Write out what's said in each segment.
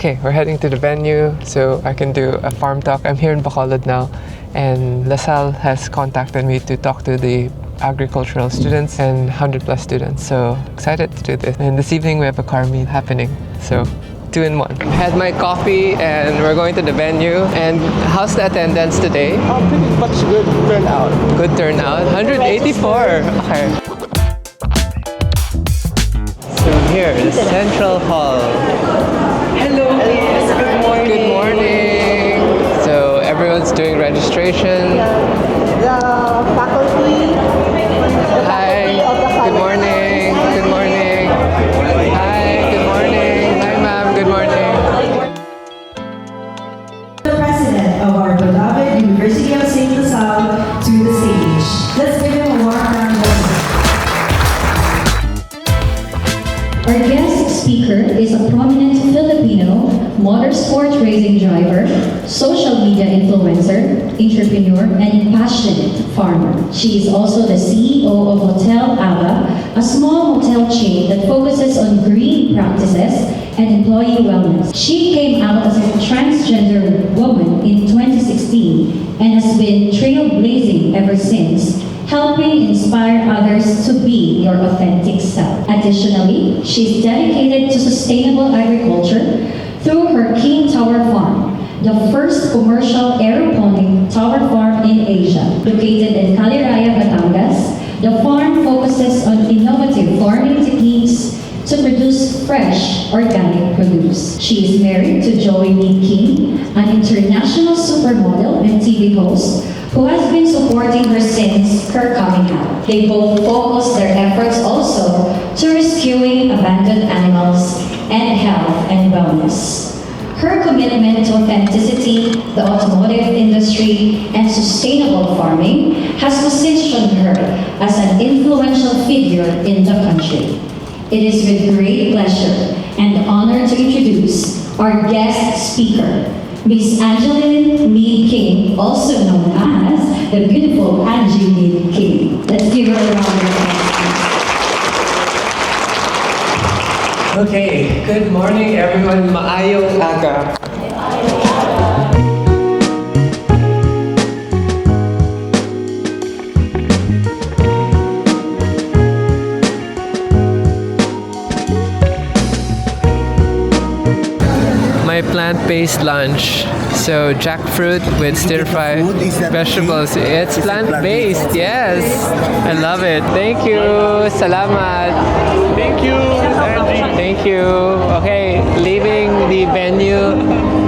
Okay, we're heading to the venue so I can do a farm talk. I'm here in Bacolod now, and Lasalle has contacted me to talk to the agricultural students and 100 plus students. So excited to do this. And this evening we have a car meet happening. So 2 in 1. Had my coffee and we're going to the venue. And how's the attendance today? Pretty much good turnout. Good turnout. 184. Okay. So here, the Central Hall. Hello. Good morning. Good morning. So everyone's doing registration. The faculty. Hi. Good morning. Good morning. Hi. Good morning. Hi, ma'am. Good morning. The president of our beloved University of St. Lasalle to the stage. Let's give him a warm round of applause. Our guest speaker is a prominent Filipino motorsport racing driver, social media influencer, entrepreneur, and passionate farmer. She is also the CEO of Hotel Ava, a small hotel chain that focuses on green practices and employee wellness. She came out as a transgender woman in 2016 and has been trailblazing ever since, helping inspire others to be your authentic self. Additionally, she's dedicated to sustainable agriculture through her King Tower Farm, the first commercial aeroponic tower farm in Asia. Located in Caliraya, Batangas, the farm focuses on innovative farming techniques to produce fresh, organic produce. She is married to Joey Mead King, an international supermodel and TV host who has been supporting her since her coming out. They both focus their efforts also to rescuing abandoned animals and health and wellness. Her commitment to authenticity, the automotive industry, and sustainable farming has positioned her as an influential figure in the country. It is with great pleasure and honor to introduce our guest speaker, Miss Angeline Mead King, also known as the beautiful Angie Mead King. Let's give her a round of applause. Okay, good morning everyone. Maayong aga. My plant-based lunch. So jackfruit with stir-fry vegetables. It's plant-based, yes. I love it. Thank you. Salamat. Thank you, Angie. Thank you. Okay, leaving the venue.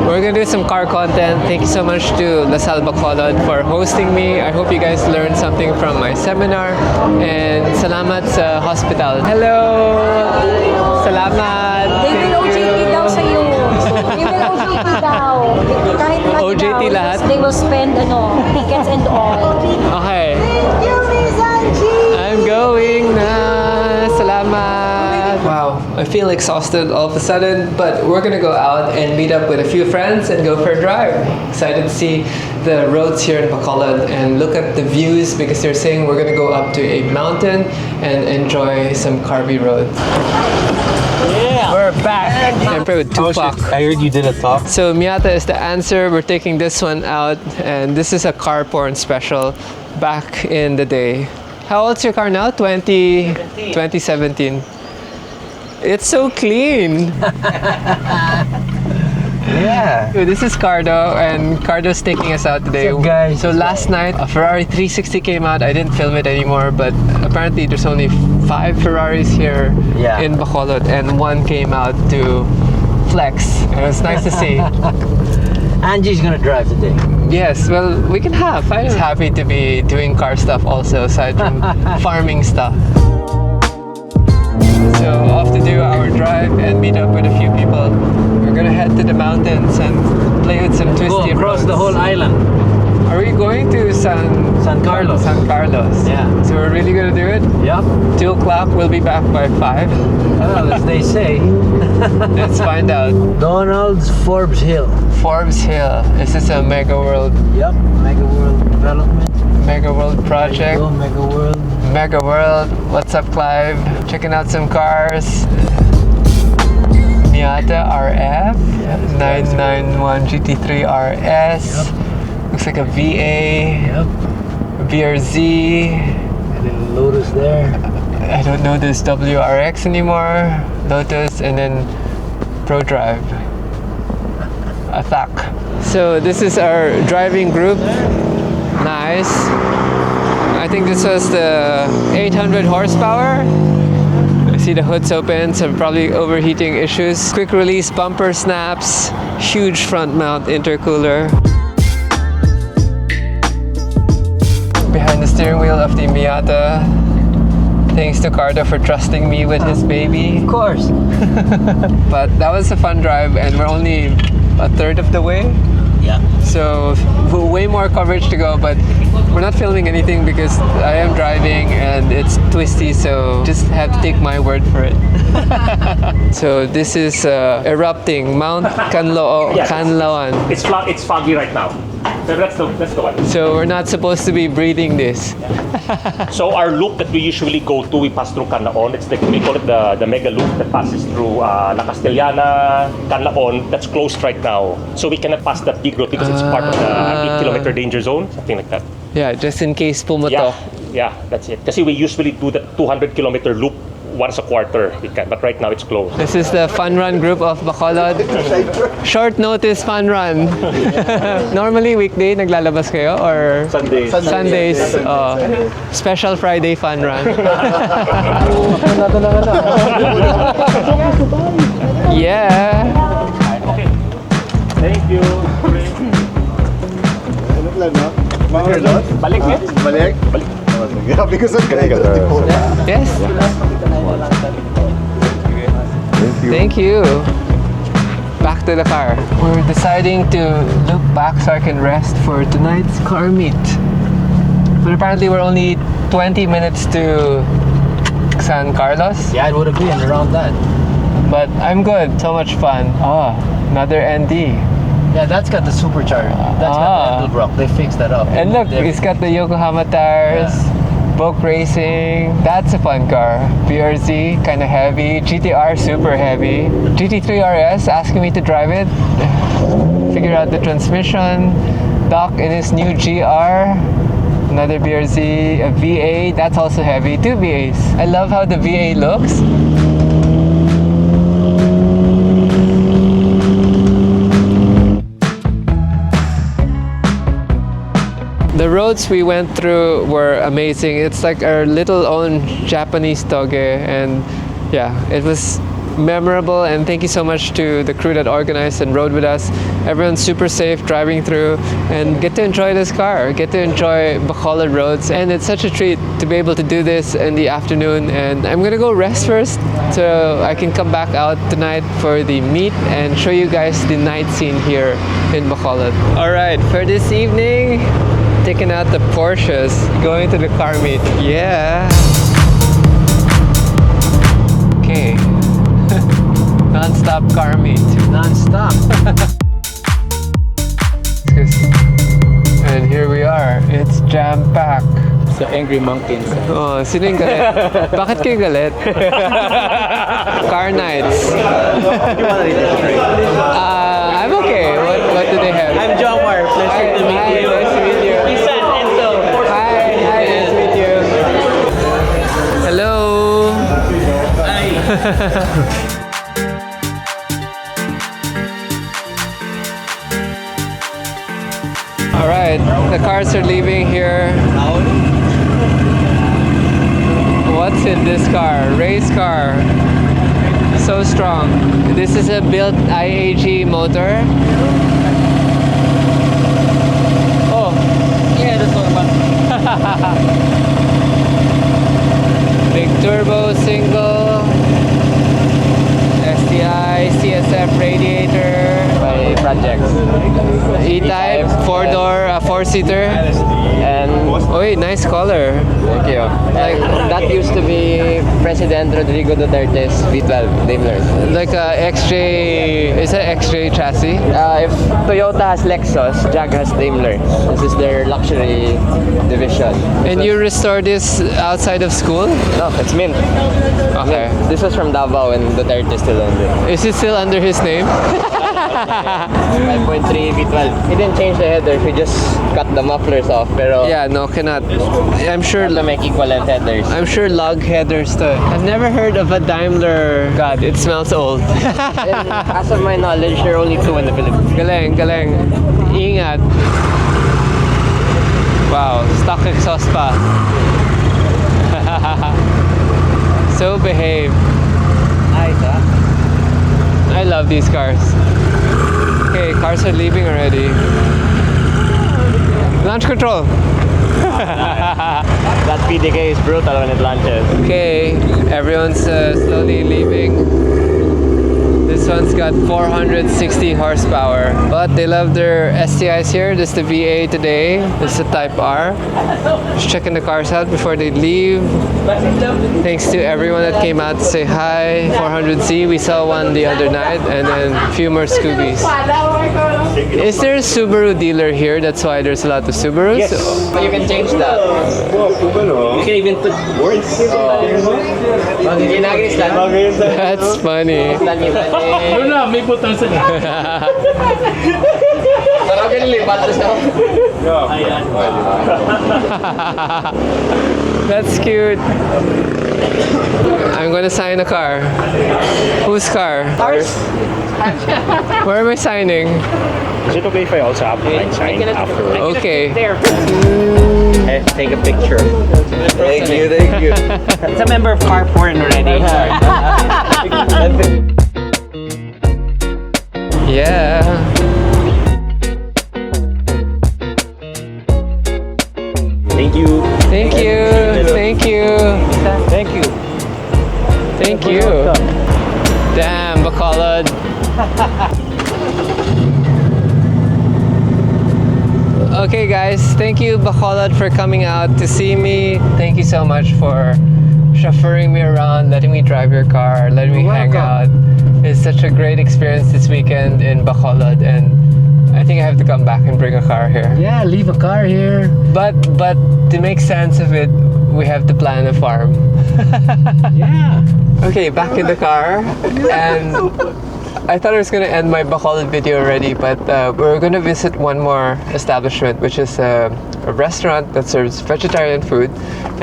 We're gonna do some car content. Thank you so much to Lasalle Bacolod for hosting me. I hope you guys learned something from my seminar. And salamat sa hospital. Hello. Salamat. They will OJT daw sa'yo. They will OJT daw. Kahit OJT lahat? They will spend tickets and all. Okay. Thank you, Miss Angie. I'm going na. Salamat. Wow, I feel exhausted all of a sudden, but we're gonna go out and meet up with a few friends and go for a drive. Excited to see the roads here in Bacolod and look at the views because they're saying we're gonna go up to a mountain and enjoy some carvy roads. Yeah. We're back. I'm with Tupac. I heard you did a talk. So Miata is the answer. We're taking this one out, and this is a car porn special back in the day. How old's your car now? 2017. It's so clean. Yeah. This is Cardo, and Cardo's taking us out today. What's up, guys? So last night, a Ferrari 360 came out. I didn't film it anymore, but apparently there's only 5 Ferraris here in Bacolod, and one came out to flex. It was nice to see. Angie's gonna drive today. Yes, well, we can have. I'm happy to be doing car stuff also, aside from farming stuff. So off to do our drive and meet up with a few people. We're gonna head to the mountains and play with some twisty across roads. the whole island. Are we going to San Carlos? San Carlos. Yeah. So we're really gonna do it? Yep. 2 o'clock, we'll be back by 5. Well, as they say. Let's find out. Donald's Forbes Hill. Forbes Hill. Is this a Mega World? Yep. Mega World Development. Mega World project? Mega World. Mega World. What's up, Clive? Checking out some cars. Miata RF, 991 GT3 RS. Looks like a VA, Yep. BRZ. And then Lotus there. I don't know this WRX anymore. Lotus, and then ProDrive. Attack. So this is our driving group. Nice. I think this was the 800 horsepower. I see the hood's open, so probably overheating issues. Quick release bumper snaps, huge front mount intercooler. Behind the steering wheel of the Miata. Thanks to Cardo for trusting me with his baby. Of course. But that was a fun drive, and we're only a third of the way. Yeah. So way more coverage to go, but we're not filming anything because I am driving and it's twisty, so just have to take my word for it. So this is erupting Mount Canlaon. It's foggy right now. So that's the one. So we're not supposed to be breathing this. So our loop that we usually go to, we pass through Canlaon. We call it the mega loop that passes through La Castellana, Canlaon. That's closed right now. So we cannot pass that big road because it's part of the 8-kilometer danger zone, something like that. Yeah, just in case pumatok. Yeah, that's it. Kasi we usually do the 200-kilometer loop once a quarter. We can, but right now it's closed. This is the fun run group of Bacolod. Short notice fun run. Normally weekday naglalabas kayo or Sundays? Special Friday fun run. Yeah. Okay. Thank you. Balik eh? Balik? Grabe ko sa Yes. Thank you. Back to the car. We're deciding to look back so I can rest for tonight's car meet. But apparently we're only 20 minutes to San Carlos. Yeah, it would have been around that. But I'm good. So much fun. Oh, another ND. Yeah, that's got the supercharger. That's got the Edelbrock. They fixed that up. And look, it's got the Yokohama tires. Boke Racing, that's a fun car. BRZ, kind of heavy. GTR, super heavy. GT3 RS, asking me to drive it. Figure out the transmission. Doc in his new GR. Another BRZ, a VA, that's also heavy. Two VAs. I love how the VA looks. The roads we went through were amazing. It's like our little own Japanese toge, and yeah, it was memorable. And thank you so much to the crew that organized and rode with us. Everyone's super safe driving through, and get to enjoy this car, get to enjoy Bacolod roads. And it's such a treat to be able to do this in the afternoon. And I'm gonna go rest first so I can come back out tonight for the meet and show you guys the night scene here in Bacolod. All right, for this evening, taking out the Porsches, going to the car meet. Yeah. Okay. Non-stop car meet. Non-stop. And here we are. It's jam-packed. The angry monkeys. Oh, sino yung galit? Bakit kayo galit? Car nights. I'm okay. What do they have? I'm John Mar. Pleasure to meet you. Nice to meet you. Lisa and Enzo. Hi, nice to meet you. Hello. Hi. All right, the cars are leaving here. What's in this car? Race car. So strong. This is a built IAG motor. Oh, Yeah, that's one. big turbo, single. STI, CSF radiator. By projects. E-Type, 4-door, 4-seater. And Oy, nice color. thank you. Like that used to be President Rodrigo Duterte's V12 Daimler. Like a XJ, is it XJ chassis? If Toyota has Lexus, Jag has Daimler. This is their luxury division. And you restored this outside of school? No, it's mint. Okay. This was from Davao and Duterte still owned it. Is it still under his name? 5.3 V12. He didn't change the header. He just cut the mufflers off. Pero Yeah, no, cannot. I'm sure. to make equivalent headers. I'm sure lug headers too. I've never heard of a Daimler. God, it smells old. And as of my knowledge, there are only 2 in the Philippines. Galing, galing. Ingat. Wow, stock exhaust pa. So behave. I love these cars. Okay, cars are leaving already. Launch control. That PDK is brutal when it launches. Okay, everyone's slowly leaving. This one's got 460 horsepower, but they love their STIs here. This is the VA today. This is the Type R. Just checking the cars out before they leave. Thanks to everyone that came out to say hi. 400Z, we saw one the other night, and then a few more Scoobies. Is there a Subaru dealer here? That's why there's a lot of Subarus? Yes. You can change that. You can even put words. That's funny. Na, may butang sa Parang lipat to siya. That's cute. I'm gonna sign a car. Whose car? Ours. Where am I signing? Is it okay if I also have my sign after? Okay. Hey, take a picture. Thank you, thank you. It's a member of car porn already. Yeah. Thank you. Thank you. Thank you. Thank you. Thank you. Damn, Bacolod. Okay, guys. Thank you, Bacolod, for coming out to see me. Thank you so much for chauffeuring me around, letting me drive your car, letting me hang out. It's such a great experience this weekend in Bacolod, and I think I have to come back and bring a car here. Yeah, leave a car here. But to make sense of it, we have to plan a farm. Yeah. Okay, back in the car, and I thought I was gonna end my Bacolod video already, but we're gonna visit one more establishment, which is a restaurant that serves vegetarian food.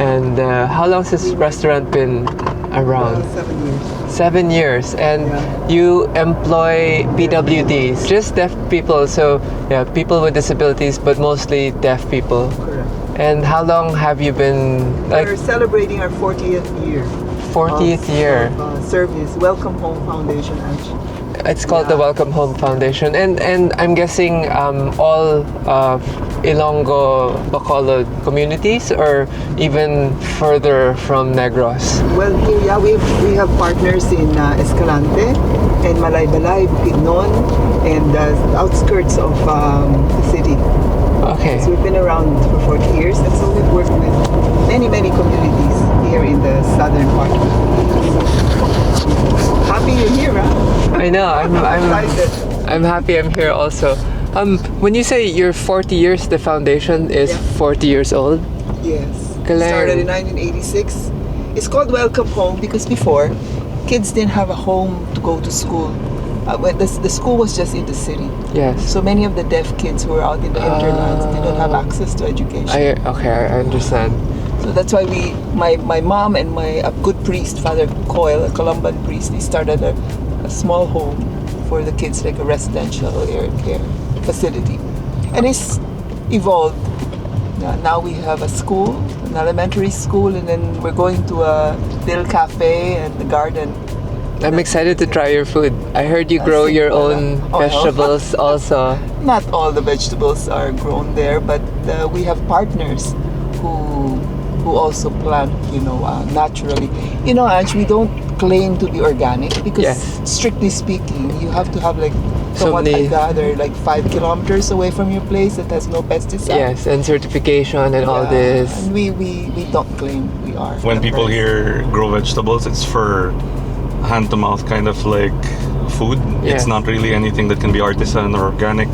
And how long has this restaurant been around? 7 years. 7 years, and you employ PWDs, just deaf people. So yeah, people with disabilities, but mostly deaf people. Correct. And how long have you been We're celebrating our 40th year. 40th year? Service. Welcome Home Foundation, Angie. It's called the Welcome Home Foundation, and I'm guessing all Ilonggo Bacolod communities, or even further from Negros. Well, here, yeah, we have partners in Escalante and Malaybalay, Bukidnon, and the outskirts of the city. Okay. So we've been around for 40 years, and so we've worked with many communities here in the southern part. Happy you're here, huh? I know. I'm excited. I'm happy I'm here also. When you say you're 40 years, the foundation is 40 years old. Yes. Galing. Started in 1986. It's called Welcome Home because before, kids didn't have a home to go to school. When the school was just in the city. Yes. So many of the deaf kids who were out in the hinterlands did not have access to education. I understand. So that's why my mom and my good priest, Father Coyle, a Colombian priest, they started a small home for the kids, like a residential care facility. And it's evolved. Now we have a school, an elementary school, and then we're going to a little cafe and the garden. I'm excited to try your food. I heard you grow your own vegetables also. Not all the vegetables are grown there, but we have partners who also plant, naturally. Ange, we don't claim to be organic because Yes. strictly speaking, you have to have like So from what I many- gather, like 5 kilometers away from your place that has no pesticide. Yes, and certification and all Yeah, this. And we don't claim we are. When But people here grow vegetables, it's for hand to mouth kind of like food. Yeah. It's not really anything that can be artisan or organic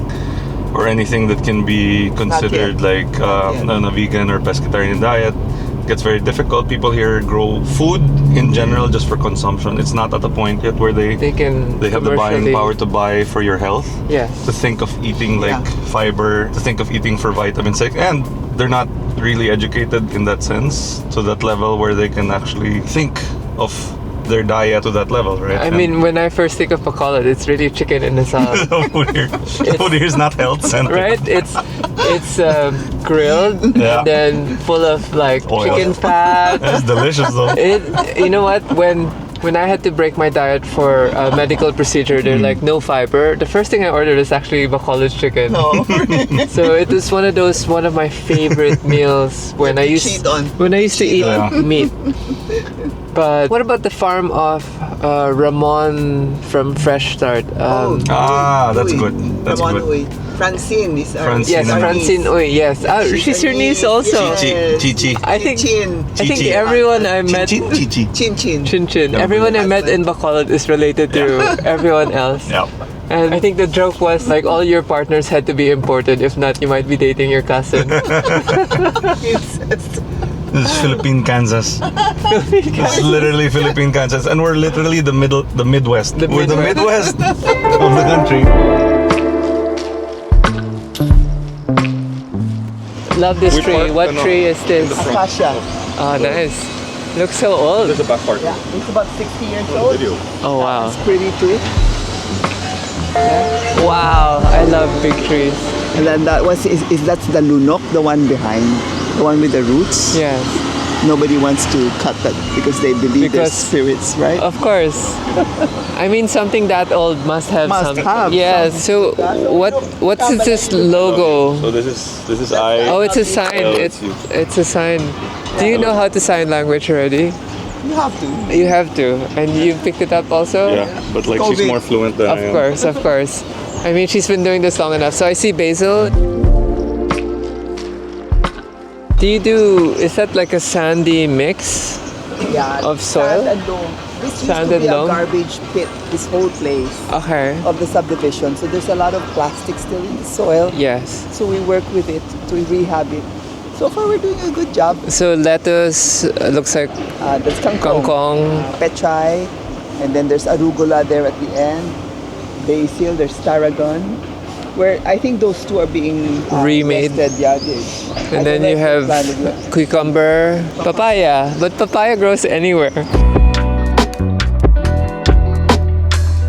or anything that can be considered like yet. a vegan or pescatarian diet. It gets very difficult. People here grow food in general just for consumption. It's not at the point yet where they They have the buying commercially- power to buy for your health. Yes. To think of eating like fiber, to think of eating for vitamins, and they're not really educated in that sense to that level where they can actually think of their diet to that level, right? I mean, when I first think of Bacolod, it's really chicken in the salad. food here is not health centered, Right? It's grilled Yeah. and then full of like Oil. chicken fat. It's delicious though. You know what? When I had to break my diet for a medical procedure, they're like no fiber. The first thing I ordered is actually Bacolod chicken. No. So it was one of my favorite meals when I used Cheat on. to eat Yeah. meat. But what about the farm of Ramon from Fresh Start? That's Uy, good. That's Ramon good. Uy. Francine is our Francine. Yes, Nice. Francine Uy, yes. She's your niece also. Yes. Chichi. I think Chin. I think Chichi. everyone I met Chichi. Chin Chin. Chin Chin. Everyone I met in Bacolod is related to everyone else. Yeah. And I think the joke was like all your partners had to be imported. If not, you might be dating your cousin. This is Philippine Kansas. It's literally Philippine Kansas, and we're literally the Midwest. We're the Midwest of the country. Love this tree. What tree is this? Acacia. Oh, nice. Looks so old. There's a back part. Yeah, it's about 60 years old. Oh wow. It's pretty too. Wow. I love big trees. And then that's the lunok, the one behind, the one with the roots. Yes. Nobody wants to cut that because they believe there's Because- spirits, right? Of course. I mean, something that old must have Must some. have Yeah. So what's this logo? So this is I. Oh, it's a sign. It's a sign. Do you know how to sign language already? You have to. You have to, and you picked it up also. Yeah, but like she's COVID. more fluent than I Of am. course, of course. I mean, she's been doing this long enough. So I see basil. Is that like a sandy mix? Yeah. Of soil? Sand and loam. This used Sand to and be loam? a garbage pit, this whole place Okay. of the subdivision. So there's a lot of plastic still in the soil. Yes. So we work with it to rehab it. So far we're doing a good job. So lettuce looks like There's kangkong, kangkong. pechay, and then there's arugula there at the end. Basil, there's tarragon. Where I think those two are being Remade. invested, yeah, I And then don't you know if have they planted yet. cucumber, papaya. But papaya grows anywhere.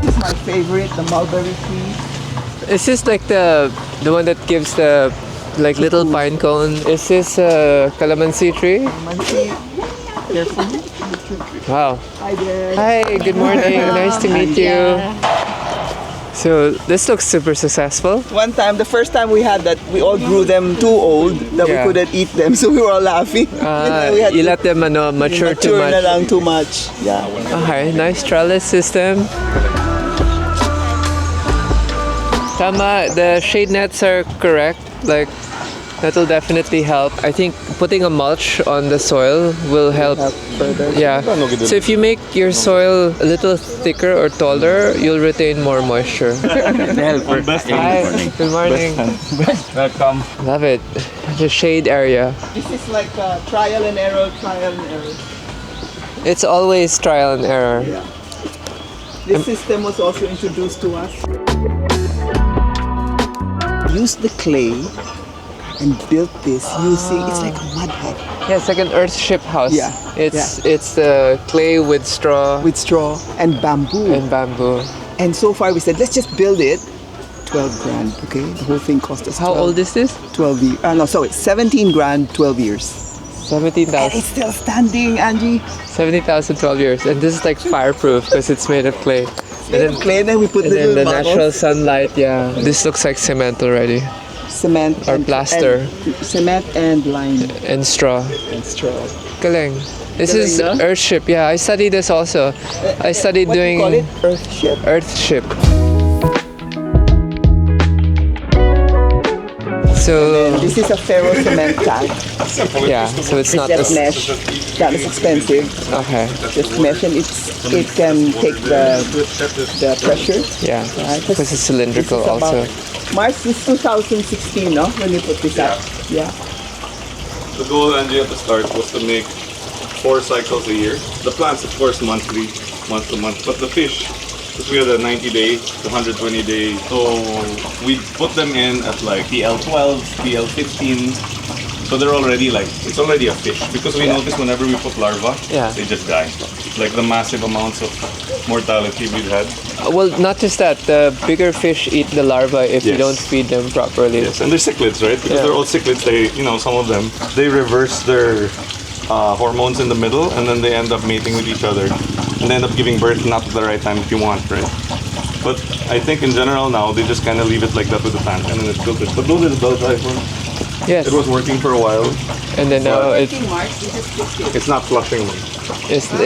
This is my favorite, the mulberry tree. Is this like the one that gives the like little pine cone? Is this a calamansi tree? Mansi, carefully. Wow. Hi there. Hi, good morning. Nice to meet you. So this looks super successful. One time, the first time we had that, we all grew them too old that Yeah. we couldn't eat them, so we were all laughing. We had You to let them mature too mature na much. lang too much. Yeah. Okay, nice trellis system. Tama, the shade nets are correct. Like, that'll definitely help. I think putting a mulch on the soil will help. Help further. Yeah. So if you make your soil a little thicker or taller, you'll retain more moisture. Hi, good morning. Welcome. Love it. The shade area. This is like trial and error, trial and error. It's always trial and error. Yeah. This system was also introduced to us. Use the clay and built this using, it's like a mud hut Yeah, it's like an earthship house. Yeah, It's clay with straw with straw and bamboo. and bamboo. And so far we said, let's just build it. 12 grand, okay? The whole thing cost us How 12, old is this? 12 years. No, sorry, 17 grand, 12 years. 17,000. And it's still standing, Angie. 70,000, 12 years. And this is like fireproof because it's made of clay. And then clay, and then we put And the then little the bubbles. natural sunlight, yeah. This looks like cement already. Cement or plaster. and cement and lime And straw. and straw. Galing. This is Earthship. Yeah, I studied this also. I studied What do doing you call it? Earthship? Earthship. So This is a ferro cement tank. yeah, so it's not Just as mesh. That is expensive. okay. Just mesh, and it can take the pressure. Yeah, Right. because it's cylindrical This is also. Mars is 2016, no? When we put this up. Yeah. The goal, Angie, at the start was to make 4 cycles a year. The plants, of course, monthly, month to month. But the fish, because we had a 90-day, 120-day, so we put them in at like PL12, PL15. So they're already like, it's already a fish. Because we notice whenever we put larvae, Yeah. they just die. Like the massive amounts of mortality we've had. Well, not just that. The bigger fish eat the larvae if you Yes. don't feed them properly. Yes, and they're cichlids, right? Because Yeah. they're all cichlids. They, some of them, they reverse their hormones in the middle, and then they end up mating with each other, and they end up giving birth not at the right time if you want, right? But I think in general now they just kind of leave it like that with the tank, and then it's filtered. But those are the bell typhoon. Yes. It was working for a while. And then now It's not flushing.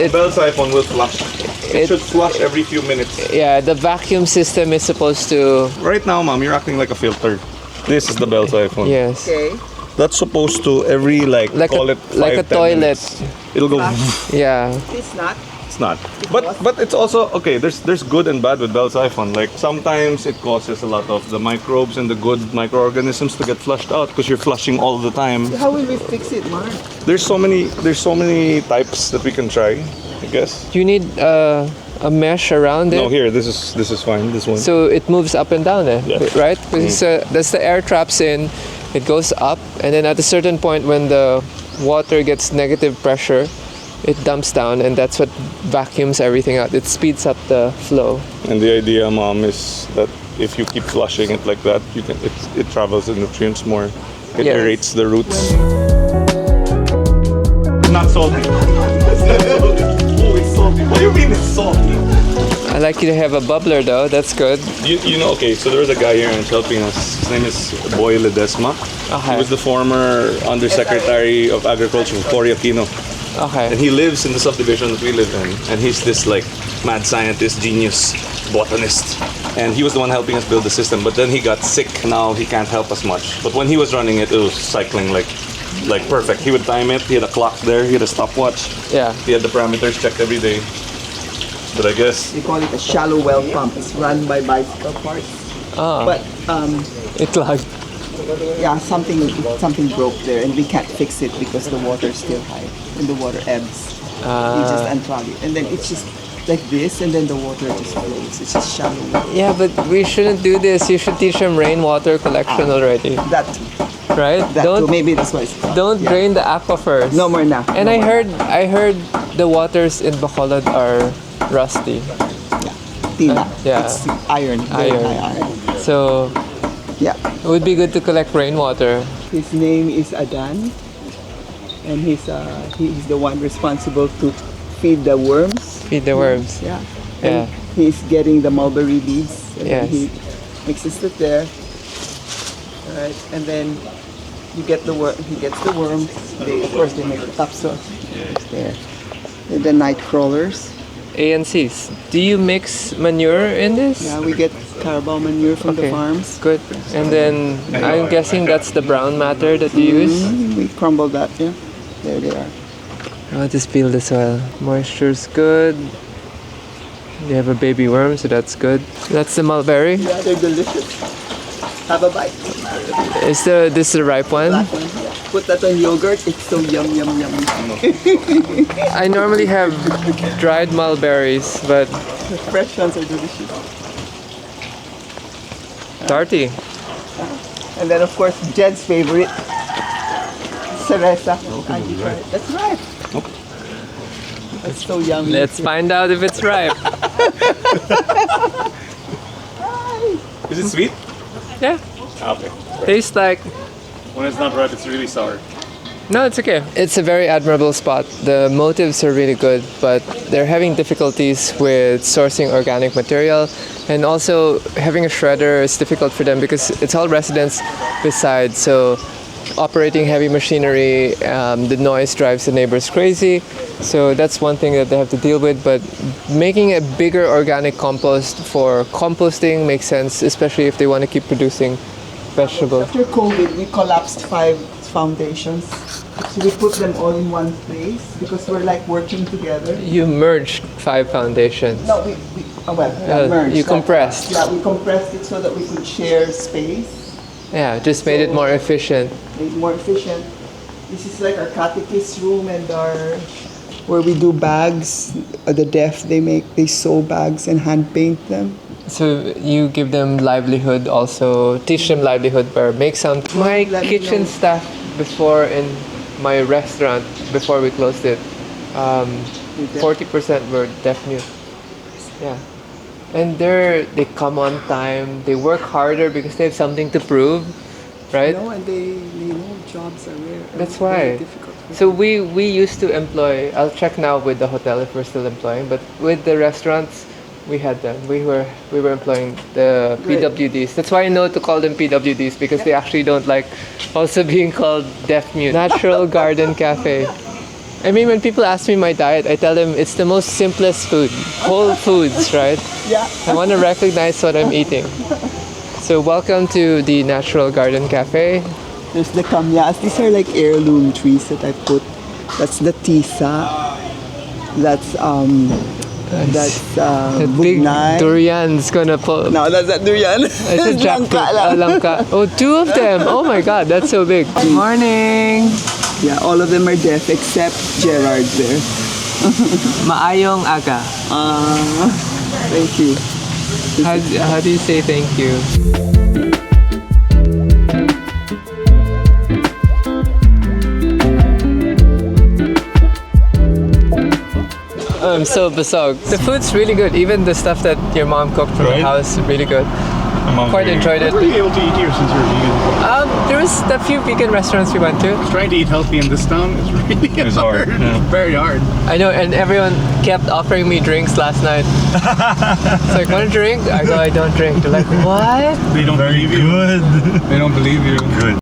it Bell siphon will flush. It It- should flush every few minutes. yeah, the vacuum system is supposed to Right now, Mom, you're acting like a filter. This is the bell siphon. yes. Okay. That's supposed to every Like call a- it like a 5-10 toilet. minutes. It'll go. Yeah. It's not. It's not. But it's also okay. There's good and bad with bell siphon. Like sometimes it causes a lot of the microbes and the good microorganisms to get flushed out because you're flushing all the time. How will we fix it, Mark? There's so many types that we can try. I guess. You need a mesh around it. No, here this is fine. This one. So it moves up and down, Yeah. right? Because that's the air traps in. It goes up, and then at a certain point, when the water gets negative pressure, it dumps down, and that's what vacuums everything out. It speeds up the flow. And the idea, Mom, is that if you keep flushing it like that, it travels the nutrients more. It Yes. aerates the roots. Not salty. Oh, it's salty. What do you mean it's salty? I like you to have a bubbler, though. That's good. You know, okay, so there was a guy here and helping us. His name is Boy Ledesma. Okay. He was the former Undersecretary of Agriculture for Cory Aquino. Okay. And he lives in the subdivision that we live in. And he's this like mad scientist, genius, botanist. And he was the one helping us build the system. But then he got sick. Now he can't help us much. But when he was running it, it was cycling like perfect. He would time it. He had a clock there. He had a stopwatch. Yeah. He had the parameters checked every day. But I guess We call it a shallow well pump. It's run by bicycle parts. Ah. But It lagged. yeah, something broke there, and we can't fix it because the water is still high and the water ebbs. You just unclog it, and then it's just like this, and then the water just flows. It's just shallow well. Yeah, but we shouldn't do this. You should teach them rainwater collection already, That right? that Don't too. Maybe that's why it's called. don't Yeah. drain the aquifers. No more now. And No more. I heard the waters in Bacolod are rusty. Tina. yeah. It's iron. Very Iron. high iron. So Yeah. it would be good to collect rainwater. His name is Adan, and he's the one responsible to feed the worms. Feed the worms. Yeah. Yeah. And he's getting the mulberry leaves, and then Yes. he mixes it there. All right, and then you get the worm. He gets the worms. Of course, they make the topsoil. It's there. And the night crawlers. ANCs. Do you mix manure in this? Yeah, we get Carabao manure from the Okay. farms. Good. And then I'm guessing that's the brown matter that you use. We crumble that. Yeah, there they are. I'll just peel the soil. Moisture's good. You have a baby worm, so that's good. That's the mulberry. Yeah, they're delicious. Have a bite. Is this the ripe one? Black one. Yeah. Put that on yogurt. It's so yum. I normally have dried mulberries, but The fresh ones are delicious. tarty. And then, of course, Jed's favorite, cereza. Angie tried it. That's right. That's so yummy. Let's find out if it's ripe. is it sweet? Yeah. Okay. Tastes like. When it's not ripe, it's really sour. No, it's okay. It's a very admirable spot. The motives are really good, but they're having difficulties with sourcing organic material, and also having a shredder is difficult for them because it's all residents beside. So operating heavy machinery. The noise drives the neighbors crazy. So that's one thing that they have to deal with. But making a bigger organic compost for composting makes sense, especially if they want to keep producing vegetables. After COVID, we collapsed 5 foundations. So we put them all in one place because we're like working together. You merged 5 foundations. No, merged. You compressed. Yeah, we compressed it so that we could share space. Yeah, just made it more efficient. Made more efficient. This is like our catechist room and our where we do bags. The deaf they sew bags and hand paint them. So you give them livelihood also, teach them livelihood or make some. My kitchen staff before in my restaurant, before we closed it, 40% were deaf-mute. Yeah. And they come on time, they work harder because they have something to prove, right? No, and they know jobs are rare. That's why. So we used to employ, I'll check now with the hotel if we're still employing, but with the restaurants, we had them. We were employing the PWDs. That's why I know to call them PWDs because they actually don't like also being called deaf mute. Natural Garden Cafe. I mean, when people ask me my diet, I tell them it's the most simplest food. Whole foods, right? Yeah. I want to recognize what I'm eating. So welcome to the Natural Garden Cafe. There's the kamyas. These are like heirloom trees that I put. That's the tisa. That's the big durian's gonna pull. No, that's not durian. It's a jackfruit. Langka. Oh, 2 of them. Oh my god, that's so big. Morning. Yeah, all of them are deaf except Gerard there. Maayong aga. Thank you. How do you say thank you? I'm so besog. The food's really good. Even the stuff that your mom cooked from the house is really good. Quite enjoyed it. Were you able to eat here since you're vegan? There was a few vegan restaurants we went to. Trying to eat healthy in this town is really hard. It's very hard. I know, and everyone kept offering me drinks last night. It's like, want a drink? I go, I don't drink. They're like, what? They don't believe you. Good. They don't believe you. Good.